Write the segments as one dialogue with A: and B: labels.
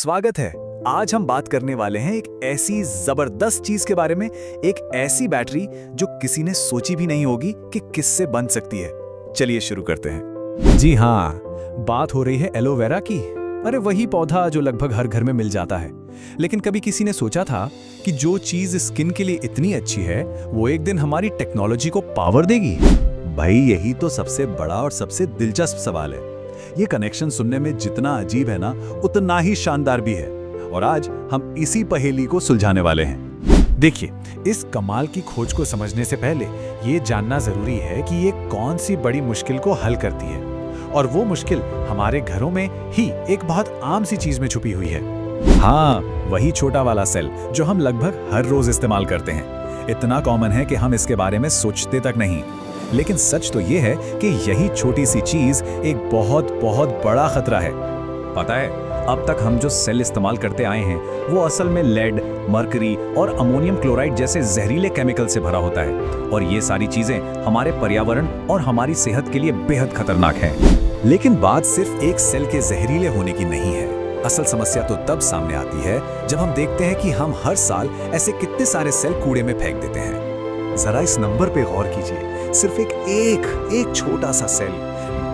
A: स्वागत है। आज हम बात करने वाले हैं एक ऐसी जबरदस्त चीज के बारे में, एक ऐसी बैटरी जो किसी ने सोची भी नहीं होगी कि किससे बन सकती है। चलिए शुरू करते हैं।
B: जी हाँ, बात हो रही है एलोवेरा की। अरे वही पौधा जो लगभग हर घर में मिल जाता है। लेकिन कभी किसी ने सोचा था कि जो चीज स्किन के लिए इतनी अच्छी है वो एक दिन हमारी टेक्नोलॉजी को पावर देगी?
C: भाई यही तो सबसे बड़ा और सबसे दिलचस्प सवाल है। ये कनेक्शन सुनने में जितना अजीब है ना, उतना ही शानदार भी है। और आज हम इसी पहेली को सुलझाने वाले हैं।
B: देखिए, इस कमाल की खोज को समझने से पहले ये जानना जरूरी है कि ये कौन सी बड़ी मुश्किल को हल करती है। और वो मुश्किल हमारे घरों में ही एक बहुत आम सी चीज में छुपी हुई है। हाँ, वही छोटा वाला सेल जो हम लगभग हर रोज इस्तेमाल करते हैं। इतना कॉमन है कि हम इसके बारे में सोचते तक नहीं। लेकिन सच तो ये है कि यही छोटी सी चीज एक बहुत बहुत बड़ा खतरा है।
C: पता है, अब तक हम जो सेल इस्तेमाल करते आए हैं वो असल में लेड, मरकरी और अमोनियम क्लोराइड जैसे जहरीले केमिकल से भरा होता है। और ये सारी चीजें हमारे पर्यावरण और हमारी सेहत के लिए बेहद खतरनाक हैं।
A: लेकिन बात सिर्फ एक सेल के जहरीले होने की नहीं है। असल समस्या तो तब सामने आती है जब हम देखते हैं कि हम हर साल ऐसे कितने सारे सेल कूड़े में फेंक देते हैं। जरा इस नंबर पे गौर कीजिए। सिर्फ एक छोटा सा सेल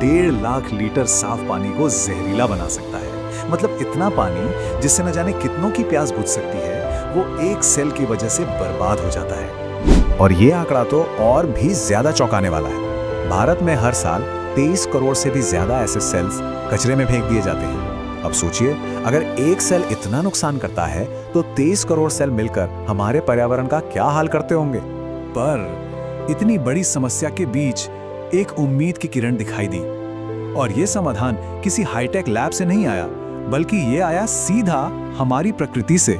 A: 1.5 लाख लीटर साफ पानी को जहरीला बना सकता है। मतलब इतना पानी जिससे न जाने कितनों की प्यास बुझ सकती है, वो एक सेल की वजह से बर्बाद हो जाता है। और ये आंकड़ा तो और भी ज्यादा चौंकाने वाला है। भारत में हर साल 23 करोड़ से भी ज्यादा ऐसे सेल्स कचरे में फेंक दिए जाते हैं। अब सोचिए, अगर एक सेल इतना नुकसान करता है तो 23 करोड़ सेल मिलकर हमारे पर्यावरण का क्या हाल करते होंगे। पर इतनी बड़ी समस्या के बीच एक उम्मीद की किरण दिखाई दी। और ये समाधान किसी हाईटेक लैब से नहीं आया, बल्कि ये आया सीधा हमारी प्रकृति से।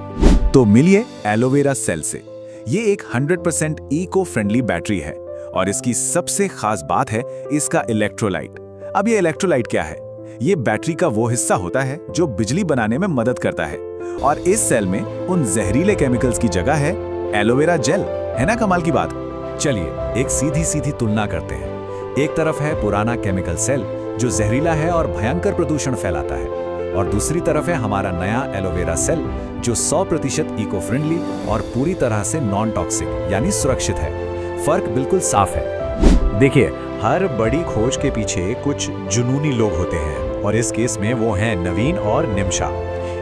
C: तो मिलिए एलोवेरा सेल से। ये एक 100% इको फ्रेंडली बैटरी है। और इसकी सबसे खास बात है इसका इलेक्ट्रोलाइट। अब ये इलेक्ट्रोलाइट क्या है? ये बैटरी का वो हिस्सा होता है जो बिजली बनाने में मदद करता है। और इस सेल में उन जहरीले केमिकल्स की जगह है एलोवेरा जेल। है ना कमाल की बात?
A: चलिए एक सीधी तुलना करते हैं। एक तरफ है पुराना केमिकल सेल जो जहरीला है और भयंकर प्रदूषण फैलाता है, और दूसरी तरफ है हमारा नया एलोवेरा सेल जो 100% इको फ्रेंडली और पूरी तरह से नॉन टॉक्सिक यानी सुरक्षित है। फर्क बिल्कुल साफ है। देखिए, हर बड़ी खोज के पीछे कुछ जुनूनी लोग होते हैं, और इस केस में वो हैं नवीन और निमिषा।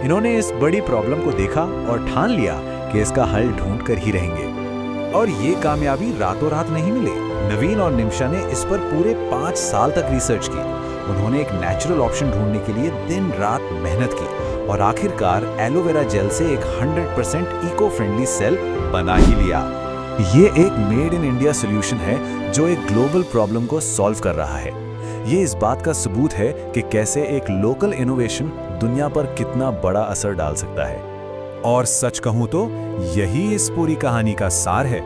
A: इन्होंने इस बड़ी प्रॉब्लम को देखा और ठान लिया कि इसका हल ढूंढ कर ही रहेंगे। और ये कामयाबी रातों रात नहीं मिली। नवीन और निमिषा ने इस पर पूरे 5 साल तक रिसर्च की। उन्होंने एक नेचुरल ऑप्शन ढूंढने के लिए दिन रात मेहनत की और आखिरकार एलोवेरा जेल से एक 100% इको फ्रेंडली सेल बना ही लिया। ये एक मेड इन इंडिया सॉल्यूशन है जो एक ग्लोबल प्रॉब्लम को सॉल्व कर रहा है। ये इस बात का सबूत है कि कैसे एक लोकल इनोवेशन दुनिया पर कितना बड़ा असर डाल सकता है। और सच कहूं तो यही इस पूरी कहानी का सार है।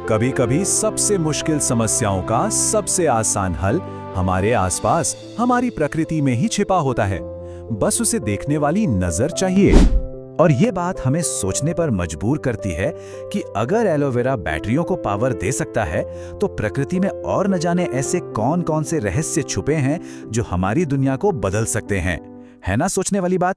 A: कभी कभी सबसे मुश्किल समस्याओं का सबसे आसान हल हमारे आसपास, हमारी प्रकृति में ही छिपा होता है। बस उसे देखने वाली नजर चाहिए। और ये बात हमें सोचने पर मजबूर करती है कि अगर एलोवेरा बैटरियों को पावर दे सकता है तो प्रकृति में और न जाने ऐसे कौन कौन से रहस्य छुपे हैं जो हमारी दुनिया को बदल सकते हैं। है ना सोचने वाली बात?